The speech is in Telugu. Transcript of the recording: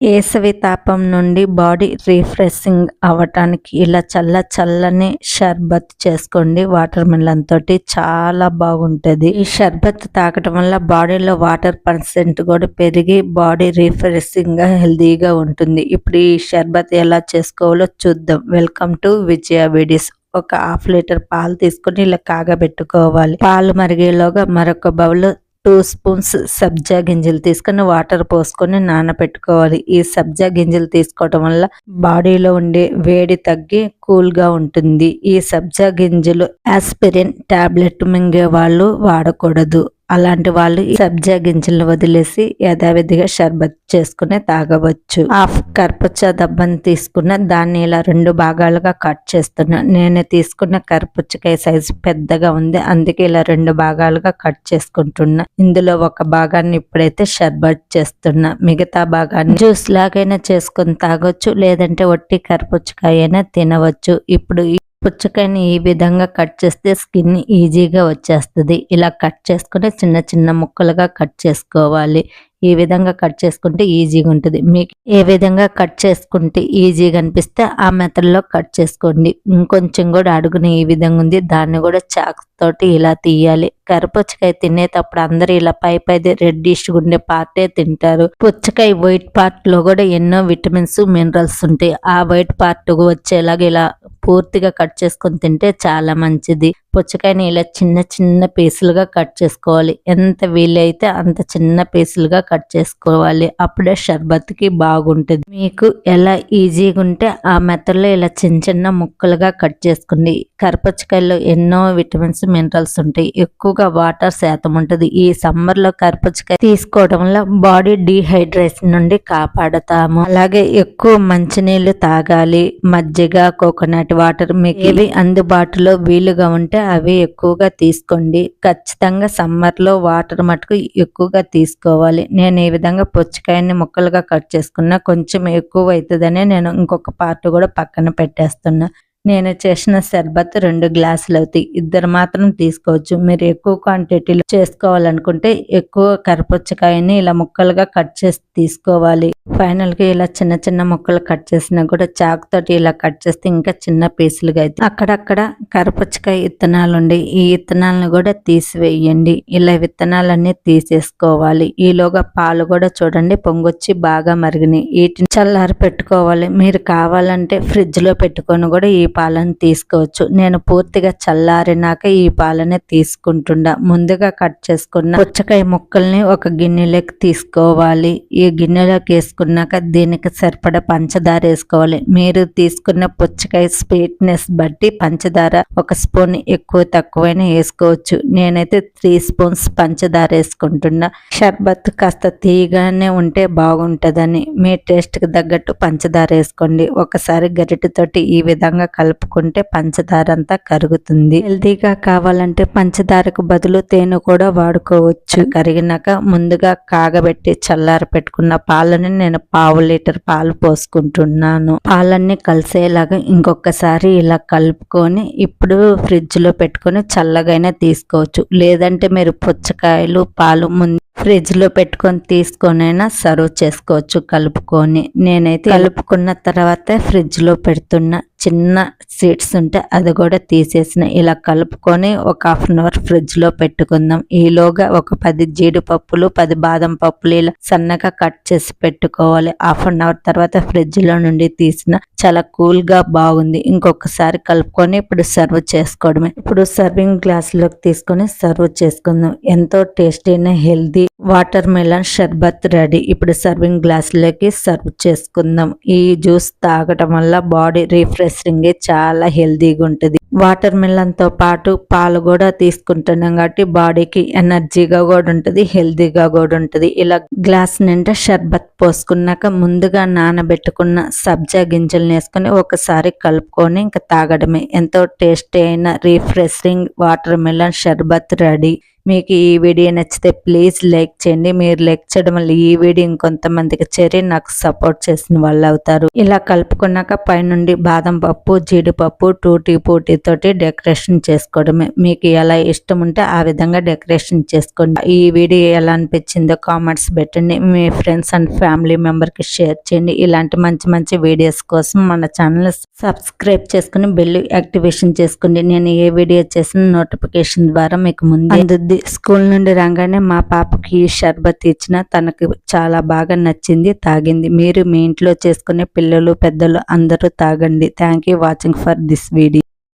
వేసవి తాపం నుండి బాడీ రిఫ్రెషింగ్ అవ్వటానికి ఇలా చల్లని షర్బత్ చేసుకోండి. వాటర్ మిలన్ తోటి చాలా బాగుంటది. ఈ షర్బత్ తాగటం వల్ల బాడీలో వాటర్ పర్సెంట్ కూడా పెరిగి బాడీ రిఫ్రెషింగ్ గా హెల్దీగా ఉంటుంది. ఇప్పుడు ఈ షర్బత్ ఎలా చేసుకోవాలో చూద్దాం. Welcome to Vijaya videos. ఒక హాఫ్ లీటర్ పాలు తీసుకొని ఇలా కాగబెట్టుకోవాలి. పాలు మరిగేలోగా మరొక బౌల్ 2 స్పూన్స్ సబ్జా గింజలు తీసుకొని వాటర్ పోసుకొని నానబెట్టుకోవాలి. ఈ సబ్జా గింజలు తీసుకోవడం వల్ల బాడీలో ఉండే వేడి తగ్గి కూల్ గా ఉంటుంది. ఈ సబ్జా గింజలు ఆస్పిరిన్ టాబ్లెట్ మింగే వాళ్ళు వాడకూడదు. అలాంటి వాళ్ళు ఈ సబ్జా గింజలను వదిలేసి యథావిధిగా షర్బత్ చేసుకుని తాగవచ్చు. హాఫ్ కర్పూచా దబ్బని తీసుకున్న దాన్ని ఇలా 2 భాగాలుగా కట్ చేస్తున్నా. నేను తీసుకున్న కర్పూచకాయ సైజు పెద్దగా ఉంది, అందుకే ఇలా 2 భాగాలుగా కట్ చేసుకుంటున్నా. ఇందులో ఒక భాగాన్ని ఇప్పుడైతే షర్బత్ చేస్తున్నా. మిగతా భాగాన్ని జ్యూస్ లాగైనా చేసుకొని తాగొచ్చు, లేదంటే వట్టి కర్పూచకాయ అయినా తినవచ్చు. ఇప్పుడు పుచ్చకాయని ఈ విధంగా కట్ చేస్తే స్కిన్ ఈజీగా వచ్చేస్తుంది. ఇలా కట్ చేసుకుని చిన్న ముక్కలుగా కట్ చేసుకోవాలి. ఈ విధంగా కట్ చేసుకుంటే ఈజీగా ఉంటుంది. మీకు ఏ విధంగా కట్ చేసుకుంటే ఈజీగా అనిపిస్తే ఆ మెథడ్లో కట్ చేసుకోండి. ఇంకొంచెం కూడా అడుగున ఈ విధంగా ఉంది, దాన్ని కూడా చాక్ తోటి ఇలా తీయాలి. కరిపుచ్చకాయ తినేటప్పుడు అందరూ ఇలా పైది రెడ్డిష్ ఉండే పార్టే తింటారు. పుచ్చకాయ వైట్ పార్ట్ లో కూడా ఎన్నో విటమిన్స్ మినరల్స్ ఉంటాయి. ఆ వైట్ పార్ట్ వచ్చేలాగా ఇలా పూర్తిగా కట్ చేసుకొని తింటే చాలా మంచిది. పుచ్చకాయని ఇలా చిన్న పీసులుగా కట్ చేసుకోవాలి. ఎంత వీలైతే అంత చిన్న పీసులుగా కట్ చేసుకోవాలి. అప్పుడే షర్బత్కి బాగుంటుంది. మీకు ఎలా ఈజీగా ఉంటే ఆ మెథడ్లో ఇలా చిన్న ముక్కలుగా కట్ చేసుకోండి. కరిపుచ్చకాయలో ఎన్నో విటమిన్స్ మినరల్స్ ఉంటాయి. ఎక్కువగా వాటర్ శాతం ఉంటుంది. ఈ సమ్మర్ లో కరిపుచ్చకాయ తీసుకోవడం వల్ల బాడీ డీహైడ్రేషన్ నుండి కాపాడతాము. అలాగే ఎక్కువ మంచినీళ్ళు తాగాలి. మజ్జిగ, కోకోనట్ వాటర్ మీకు ఏవి అందుబాటులో వీలుగా ఉంటే అవి ఎక్కువగా తీసుకోండి. ఖచ్చితంగా సమ్మర్ లో వాటర్ మటుకు ఎక్కువగా తీసుకోవాలి. నేను ఈ విధంగా పుచ్చకాయని ముక్కలుగా కట్ చేసుకున్నా. కొంచెం ఎక్కువ అవుతుందని నేను ఇంకొక పార్ట్ కూడా పక్కన పెట్టేస్తున్నా. నేను చేసిన షర్బత్ 2 గ్లాసులు అవుతాయి. 2 మాత్రం తీసుకోవచ్చు. మీరు ఎక్కువ క్వాంటిటీలో చేసుకోవాలనుకుంటే ఎక్కువ కరిపుచ్చకాయని ఇలా ముక్కలుగా కట్ చేసి తీసుకోవాలి. ఫైనల్ గా ఇలా చిన్న ముక్కలు కట్ చేసినా కూడా చాకు తోటి ఇలా కట్ చేస్తే ఇంకా చిన్న పీసులుగా అయితే అక్కడక్కడ కరిపుచ్చకాయ విత్తనాలు ఉండి ఈ విత్తనాలను కూడా తీసివేయండి. ఇలా విత్తనాలన్నీ తీసేసుకోవాలి. ఈలోగా పాలు కూడా చూడండి పొంగొచ్చి బాగా మరిగినాయి. వీటిని చల్లారి పెట్టుకోవాలి. మీరు కావాలంటే ఫ్రిడ్జ్ లో పెట్టుకొని కూడా ఈ పాలను తీసుకోవచ్చు. నేను పూర్తిగా చల్లారినాక ఈ పాలనే తీసుకుంటున్నా. ముందుగా కట్ చేసుకున్న పుచ్చకాయ ముక్కల్ని ఒక గిన్నెలోకి తీసుకోవాలి. ఈ గిన్నెలోకి వేసుకున్నాక దీనికి సరిపడా పంచదార వేసుకోవాలి. మీరు తీసుకున్న పుచ్చకాయ స్వీట్నెస్ బట్టి పంచదార 1 స్పూన్ ఎక్కువ తక్కువైనా వేసుకోవచ్చు. నేనైతే 3 స్పూన్స్ పంచదార వేసుకుంటున్నా. షర్బత్ కాస్త తీయగానే ఉంటే బాగుంటుందని మీ టేస్ట్ కి తగ్గట్టు పంచదార వేసుకోండి. ఒకసారి గరిటెతోటి ఈ విధంగా కలుపుకుంటే పంచదార అంతా కరుగుతుంది. హెల్దీగా కావాలంటే పంచదారకు బదులు తేనె కూడా వాడుకోవచ్చు. కరిగినాక ముందుగా కాగబెట్టి చల్లారి పెట్టుకున్న పాలని నేను 1/2 లీటర్ పాలు పోసుకుంటున్నాను. పాలన్నీ కలిసేలాగా ఇంకొకసారి ఇలా కలుపుకొని ఇప్పుడు ఫ్రిడ్జ్ లో పెట్టుకొని చల్లగైనా తీసుకోవచ్చు. లేదంటే మీరు పుచ్చకాయలు పాలు ముందు ఫ్రిడ్జ్ లో పెట్టుకొని తీసుకొనైనా సర్వ్ చేసుకోవచ్చు కలుపుకొని. నేనైతే కలుపుకున్న తర్వాత ఫ్రిడ్జ్ లో పెడుతున్న చిన్న సీడ్స్ ఉంటే అది కూడా తీసేసిన. ఇలా కలుపుకొని ఒక 1/2 అవర్ ఫ్రిడ్జ్ లో పెట్టుకుందాం. ఈలోగా ఒక 10 జీడిపప్పులు 10 బాదం పప్పులు ఇలా సన్నగా కట్ చేసి పెట్టుకోవాలి. 1/2 అవర్ తర్వాత ఫ్రిడ్జ్ లో నుండి తీసిన చాలా కూల్ గా బాగుంది. ఇంకొకసారి కలుపుకొని ఇప్పుడు సర్వ్ చేసుకోవడమే. ఇప్పుడు సర్వింగ్ గ్లాస్ లోకి తీసుకొని సర్వ్ చేసుకుందాం. ఎంతో టేస్టీ అయిన హెల్దీ వాటర్ మెలన్ షర్బత్ రెడీ. ఇప్పుడు సర్వింగ్ గ్లాస్ లోకి సర్వ్ చేసుకుందాం. ఈ జ్యూస్ తాగటం వల్ల బాడీ రిఫ్రెషింగ్ చాలా హెల్దీగా ఉంటుంది. వాటర్ మెలన్ తో పాటు పాలు కూడా తీసుకుంటున్నాం కాబట్టి బాడీకి ఎనర్జీగా కూడా ఉంటుంది, హెల్దీగా కూడా ఉంటుంది. ఇలా గ్లాస్ నిండా షర్బత్ పోసుకున్నాక ముందుగా నానబెట్టుకున్న సబ్జా గింజలను వేసుకొని ఒకసారి కలుపుకొని ఇంకా తాగడమే. ఎంతో టేస్టీ అయిన రిఫ్రెషింగ్ వాటర్ మెలన్ షర్బత్ రెడీ. మీకు ఈ వీడియో నచ్చితే ప్లీజ్ లైక్ చేయండి. మీరు లైక్ చేయడం వల్ల ఈ వీడియో ఇంకొంతమందికి చేరి నాకు సపోర్ట్ చేసిన వాళ్ళు అవుతారు. ఇలా కలుపుకున్నాక పైనుండి బాదం పప్పు, జీడిపప్పు, టూటీ పూటీ తోటి డెకరేషన్ చేసుకోవడమే. మీకు ఎలా ఇష్టం ఉంటే ఆ విధంగా డెకరేషన్ చేసుకోండి. ఈ వీడియో ఎలా అనిపించిందో కామెంట్స్ పెట్టండి. మీ ఫ్రెండ్స్ అండ్ ఫ్యామిలీ మెంబర్కి షేర్ చేయండి. ఇలాంటి మంచి మంచి వీడియోస్ కోసం మన ఛానల్ సబ్స్క్రైబ్ చేసుకుని బెల్ యాక్టివేషన్ చేసుకోండి. నేను ఏ వీడియో చేసిన నోటిఫికేషన్ ద్వారా మీకు ముందు అందుద్ది. స్కూల్ నుండి రాగానే మా పాపకి ఈ షర్బత్ ఇచ్చిన తనకు చాలా బాగా నచ్చింది, తాగింది. మీరు మీ ఇంట్లో చేసుకునే పిల్లలు పెద్దలు అందరూ తాగండి. Thank you watching for this video.